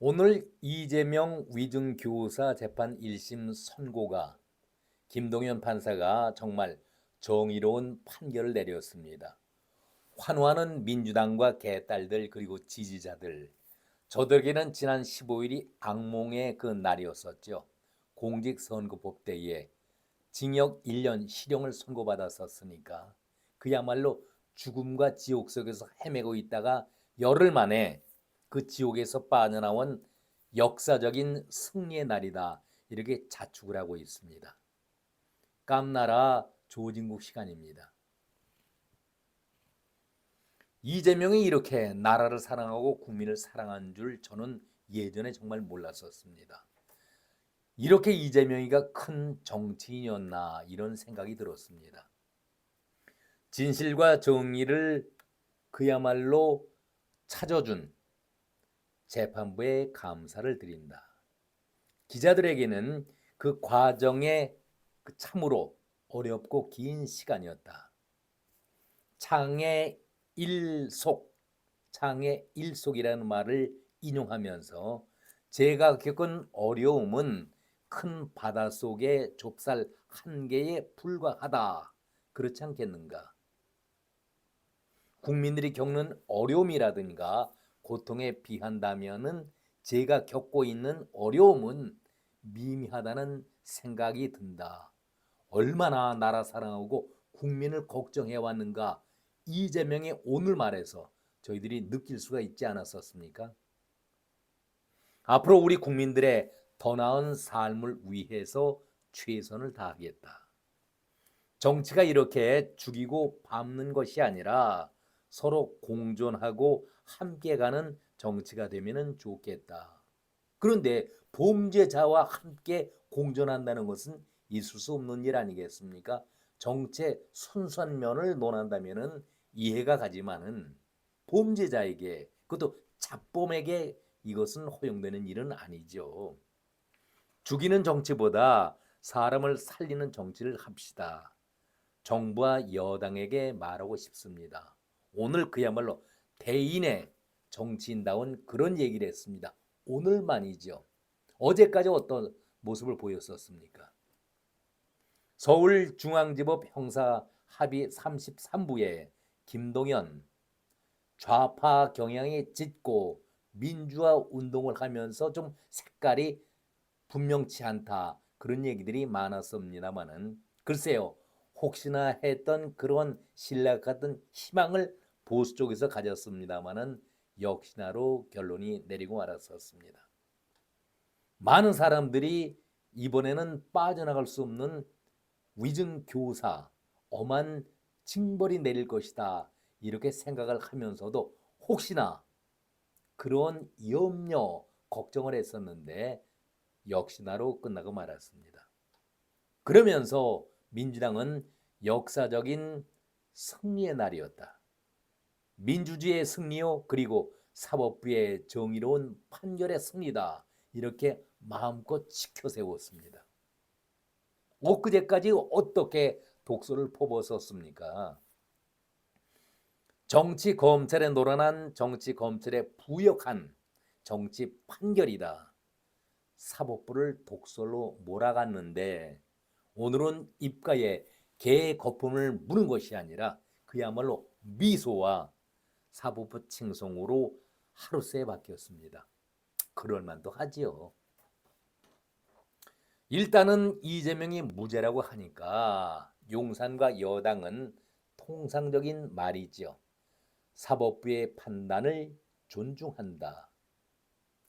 오늘 이재명 위증교사 재판 1심 선고가 김동연 판사가 정말 정의로운 판결을 내렸습니다. 환호하는 민주당과 개딸들 그리고 지지자들, 저들에게는 지난 15일이 악몽의 그 날이었었죠. 공직선거법 때에 징역 1년 실형을 선고받았었으니까 그야말로 죽음과 지옥 속에서 헤매고 있다가 열흘 만에 그 지옥에서 빠져나온 역사적인 승리의 날이다, 이렇게 자축을 하고 있습니다. 깜나라 조진국 시간입니다. 이재명이 이렇게 나라를 사랑하고 국민을 사랑한 줄 저는 예전에 정말 몰랐었습니다. 이렇게 이재명이가 큰 정치인이었나, 이런 생각이 들었습니다. 진실과 정의를 그야말로 찾아준 재판부에 감사를 드린다. 기자들에게는 그 과정에 참으로 어렵고 긴 시간이었다. 창의 일속이라는 말을 인용하면서 제가 겪은 어려움은 큰 바다 속의 좁쌀 한 개에 불과하다, 그렇지 않겠는가? 국민들이 겪는 어려움이라든가 고통에 비한다면은 제가 겪고 있는 어려움은 미미하다는 생각이 든다. 얼마나 나라 사랑하고 국민을 걱정해 왔는가, 이재명의 오늘 말에서 저희들이 느낄 수가 있지 않았었습니까? 앞으로 우리 국민들의 더 나은 삶을 위해서 최선을 다하겠다. 정치가 이렇게 죽이고 밟는 것이 아니라 서로 공존하고 함께 가는 정치가 되면 좋겠다. 그런데 범죄자와 함께 공존한다는 것은 있을 수 없는 일 아니겠습니까? 정치의 순수한 면을 논한다면 이해가 가지만은 범죄자에게, 그것도 잡범에게 이것은 허용되는 일은 아니죠. 죽이는 정치보다 사람을 살리는 정치를 합시다. 정부와 여당에게 말하고 싶습니다. 오늘 그야말로 대인의 정치인다운 그런 얘기를 했습니다. 오늘만이죠. 어제까지 어떤 모습을 보였었습니까? 서울중앙지법 형사 합의 33부에 김동연 좌파 경향이 짙고 민주화 운동을 하면서 좀 색깔이 분명치 않다, 그런 얘기들이 많았습니다만은 글쎄요, 혹시나 했던 그런 신락 같은 희망을 보수 쪽에서 가졌습니다마는 역시나로 결론이 내리고 말았었습니다. 많은 사람들이 이번에는 빠져나갈 수 없는 위증교사, 엄한 징벌이 내릴 것이다, 이렇게 생각을 하면서도 혹시나 그런 염려, 걱정을 했었는데 역시나로 끝나고 말았습니다. 그러면서 민주당은 역사적인 승리의 날이었다. 민주주의의 승리요, 그리고 사법부의 정의로운 판결의 승리다, 이렇게 마음껏 지켜세웠습니다. 엊그제까지 어떻게 독소를 퍼붓었습니까? 정치 검찰에 노란한 정치 검찰에 부역한 정치 판결이다. 사법부를 독설로 몰아갔는데 오늘은 입가에 개 거품을 무는 것이 아니라 그야말로 미소와 사법부 칭송으로 하루새 바뀌었습니다. 그럴만도 하지요. 일단은 이재명이 무죄라고 하니까 용산과 여당은 통상적인 말이죠. 사법부의 판단을 존중한다.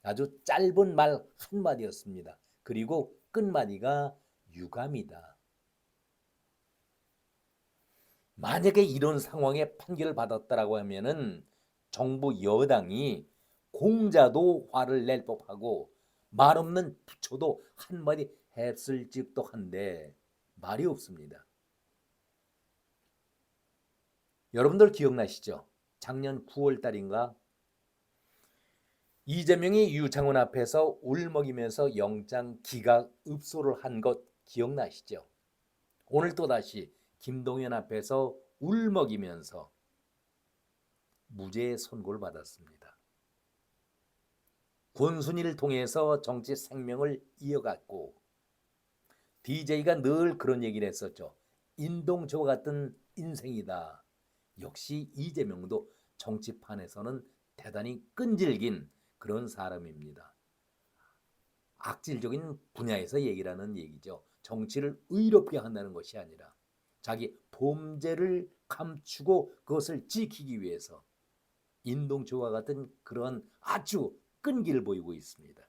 아주 짧은 말 한마디였습니다. 그리고 끝마디가 유감이다. 만약에 이런 상황에 판결을 받았다라고 하면은 정부 여당이 공자도 화를 낼 법하고 말 없는 부처도 한마디 했을 집도 한데 말이 없습니다. 여러분들 기억나시죠? 작년 9월 달인가 이재명이 유창훈 앞에서 울먹이면서 영장 기각 읍소를 한 것 기억나시죠? 오늘 또다시 김동연 앞에서 울먹이면서 무죄의 선고를 받았습니다. 권순일을 통해서 정치 생명을 이어갔고 DJ가 늘 그런 얘기를 했었죠. 인동저와 같은 인생이다. 역시 이재명도 정치판에서는 대단히 끈질긴 그런 사람입니다. 악질적인 분야에서 얘기를 하는 얘기죠. 정치를 의롭게 한다는 것이 아니라 자기 범죄를 감추고 그것을 지키기 위해서 인동저와 같은 그런 아주 끈기를 보이고 있습니다.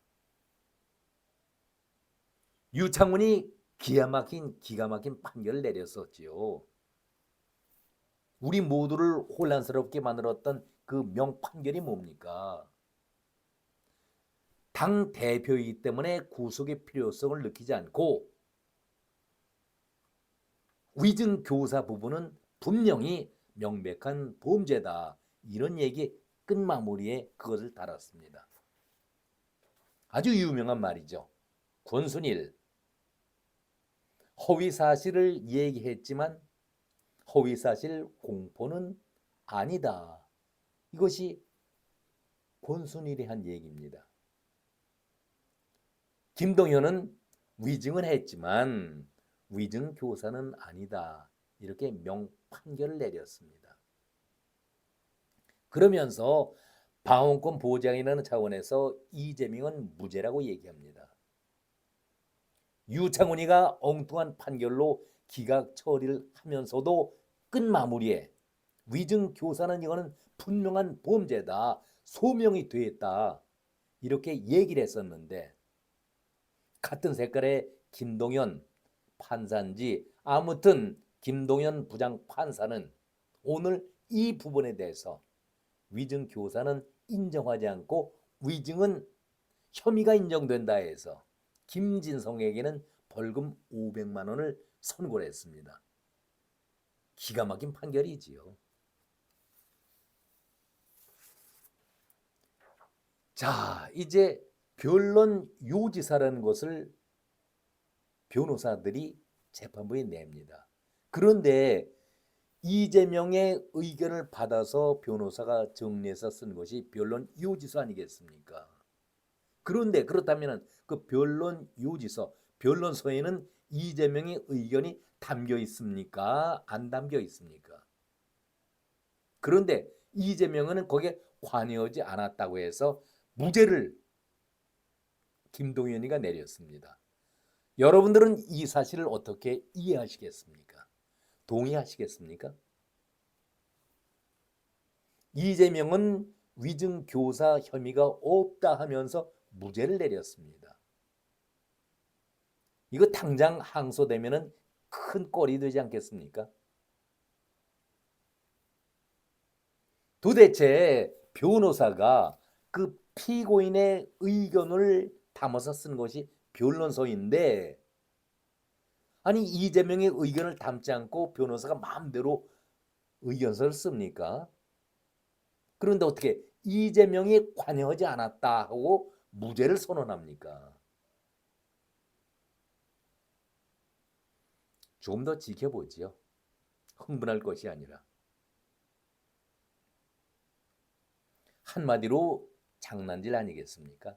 유창훈이 기가 막힌 판결을 내렸었지요. 우리 모두를 혼란스럽게 만들었던 그 명판결이 뭡니까? 당 대표이기 때문에 구속의 필요성을 느끼지 않고 위증 교사 부분은 분명히 명백한 범죄다. 이런 얘기 끝마무리에 그것을 달았습니다. 아주 유명한 말이죠. 권순일 허위 사실을 얘기했지만 허위 사실 공포는 아니다. 이것이 권순일이 한 얘기입니다. 김동현은 위증은 했지만 위증 교사는 아니다. 이렇게 명판결을 내렸습니다. 그러면서 방어권 보장이라는 차원에서 이재명은 무죄라고 얘기합니다. 유창훈이가 엉뚱한 판결로 기각 처리를 하면서도 끝마무리에 위증 교사는 이거는 분명한 범죄다. 소명이 됐다. 이렇게 얘기를 했었는데 같은 색깔의 김동연 판사인지 아무튼 김동연 부장 판사는 오늘 이 부분에 대해서 위증 교사는 인정하지 않고 위증은 혐의가 인정된다 해서 김진성에게는 벌금 500만 원을 선고를 했습니다. 기가 막힌 판결이지요. 자, 이제 변론 요지사라는 것을 변호사들이 재판부에 냅니다. 그런데 이재명의 의견을 받아서 변호사가 정리해서 쓴 것이 변론 요지서 아니겠습니까? 그런데 그렇다면 그 변론 요지서, 변론서에는 이재명의 의견이 담겨 있습니까? 안 담겨 있습니까? 그런데 이재명은 거기에 관여하지 않았다고 해서 무죄를 김동연이가 내렸습니다. 여러분들은 이 사실을 어떻게 이해하시겠습니까? 동의하시겠습니까? 이재명은 위증 교사 혐의가 없다 하면서 무죄를 내렸습니다. 이거 당장 항소되면은 큰 꼴이 되지 않겠습니까? 도대체 변호사가 그 피고인의 의견을 담아서 쓴 것이 변론서인데 아니 이재명의 의견을 담지 않고 변호사가 마음대로 의견서를 씁니까? 그런데 어떻게 이재명이 관여하지 않았다 하고 무죄를 선언합니까? 조금 더 지켜보지요. 흥분할 것이 아니라. 한마디로 장난질 아니겠습니까?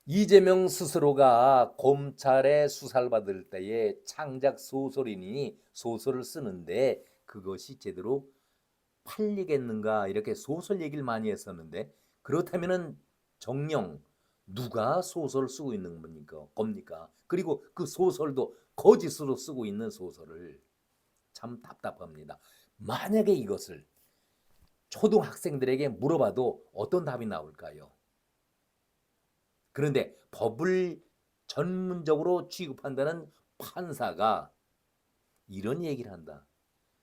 이재명 스스로가 검찰의 수사를 받을 때에 창작 소설인이 소설을 쓰는데 그것이 제대로 팔리겠는가 이렇게 소설 얘기를 많이 했었는데 그렇다면은 정녕 누가 소설을 쓰고 있는 겁니까? 그리고 그 소설도 거짓으로 쓰고 있는 소설을 참 답답합니다. 만약에 이것을 초등학생들에게 물어봐도 어떤 답이 나올까요? 그런데 법을 전문적으로 취급한다는 판사가 이런 얘기를 한다.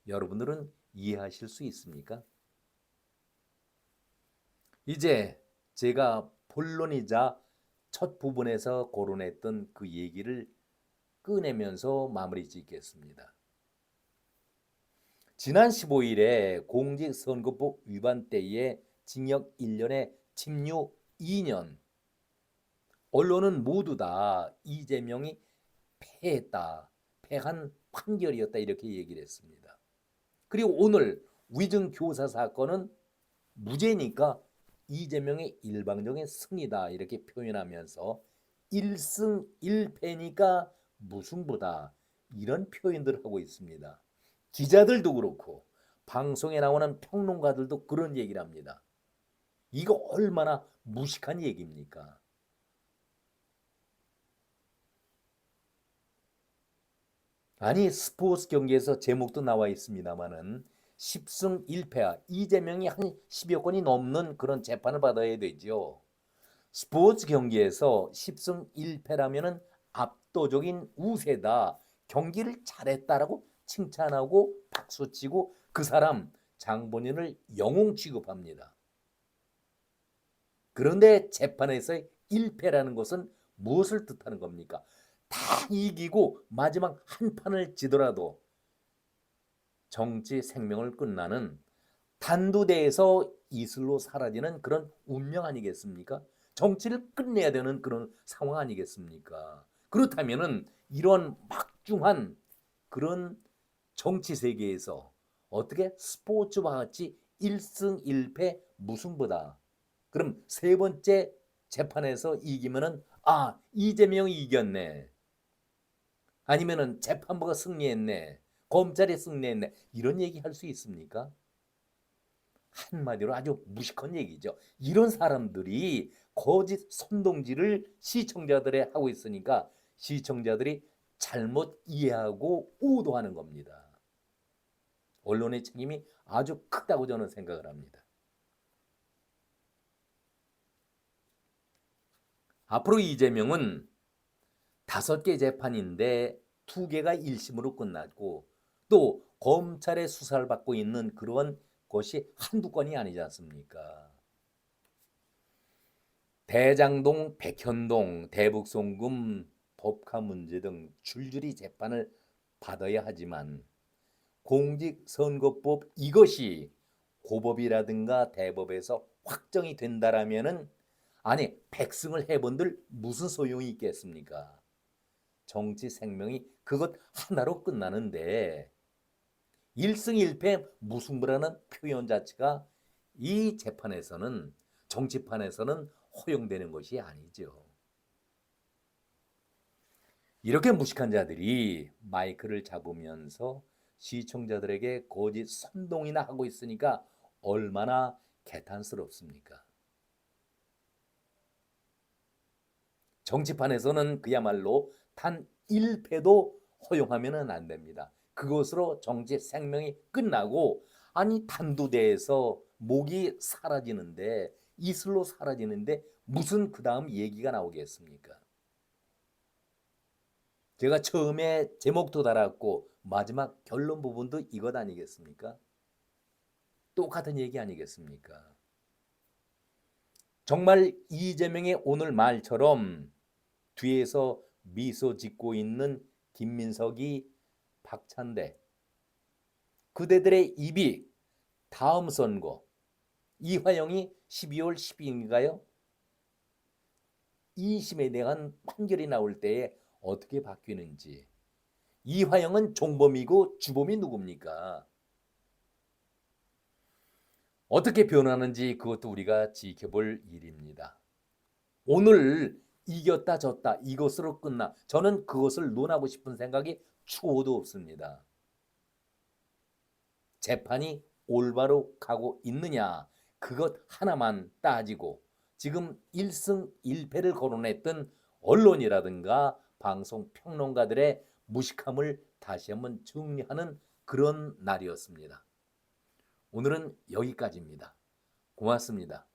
여러분들은 이해하실 수 있습니까? 이제 제가 본론이자 첫 부분에서 거론했던 그 얘기를 꺼내면서 마무리 짓겠습니다. 지난 15일에 공직선거법 위반 때에 징역 1년에 징역 2년 언론은 모두 다 이재명이 패했다. 패한 판결이었다. 이렇게 얘기를 했습니다. 그리고 오늘 위증 교사 사건은 무죄니까 이재명의 일방적인 승리다 이렇게 표현하면서 1승 1패니까 무승부다 이런 표현들을 하고 있습니다. 기자들도 그렇고 방송에 나오는 평론가들도 그런 얘기를 합니다. 이거 얼마나 무식한 얘기입니까? 아니 스포츠 경기에서 제목도 나와 있습니다마는 10승 1패야. 이재명이 한 10여 건이 넘는 그런 재판을 받아야 되죠. 스포츠 경기에서 10승 1패라면은 압도적인 우세다. 경기를 잘했다라고 칭찬하고 박수치고 그 사람 장본인을 영웅 취급합니다. 그런데 재판에서의 1패라는 것은 무엇을 뜻하는 겁니까? 다 이기고 마지막 한 판을 지더라도 정치 생명을 끝나는 단두대에서 이슬로 사라지는 그런 운명 아니겠습니까? 정치를 끝내야 되는 그런 상황 아니겠습니까? 그렇다면은 이런 막중한 그런 정치 세계에서 어떻게 스포츠와 같이 1승 1패 무승부다. 그럼 세 번째 재판에서 이기면은 이재명이 이겼네. 아니면은 재판부가 승리했네. 검찰이 승리했네. 이런 얘기 할 수 있습니까? 한마디로 아주 무식한 얘기죠. 이런 사람들이 거짓 선동질을 시청자들에 하고 있으니까 시청자들이 잘못 이해하고 오도하는 겁니다. 언론의 책임이 아주 크다고 저는 생각을 합니다. 앞으로 이재명은 5개 재판인데 2개가 1심으로 끝났고 또 검찰의 수사를 받고 있는 그런 것이 한두 건이 아니지 않습니까? 대장동, 백현동, 대북송금, 법카 문제 등 줄줄이 재판을 받아야 하지만 공직선거법 이것이 고법이라든가 대법에서 확정이 된다라면은 아니 백승을 해본들 무슨 소용이 있겠습니까? 정치 생명이 그것 하나로 끝나는데 1승 1패 무승부라는 표현 자체가 이 재판에서는 정치판에서는 허용되는 것이 아니죠. 이렇게 무식한 자들이 마이크를 잡으면서 시청자들에게 거짓 선동이나 하고 있으니까 얼마나 개탄스럽습니까? 정치판에서는 그야말로 단 1패도 허용하면 안 됩니다. 그것으로 정치 생명이 끝나고 아니 단두대에서 목이 사라지는데 이슬로 사라지는데 무슨 그 다음 얘기가 나오겠습니까? 제가 처음에 제목도 달았고 마지막 결론 부분도 이것 아니겠습니까? 똑같은 얘기 아니겠습니까? 정말 이재명의 오늘 말처럼 뒤에서 미소 짓고 있는 김민석이 박찬대 그대들의 입이 다음 선거 이화영이 12월 10일인가요? 2심에 대한 판결이 나올 때에 어떻게 바뀌는지 이화영은 종범이고 주범이 누굽니까? 어떻게 변하는지 그것도 우리가 지켜볼 일입니다. 오늘 이겼다 졌다 이것으로 끝나 저는 그것을 논하고 싶은 생각이 추호도 없습니다. 재판이 올바로 가고 있느냐 그것 하나만 따지고 지금 1승 1패를 거론했던 언론이라든가 방송 평론가들의 무식함을 다시 한번 정리하는 그런 날이었습니다. 오늘은 여기까지입니다. 고맙습니다.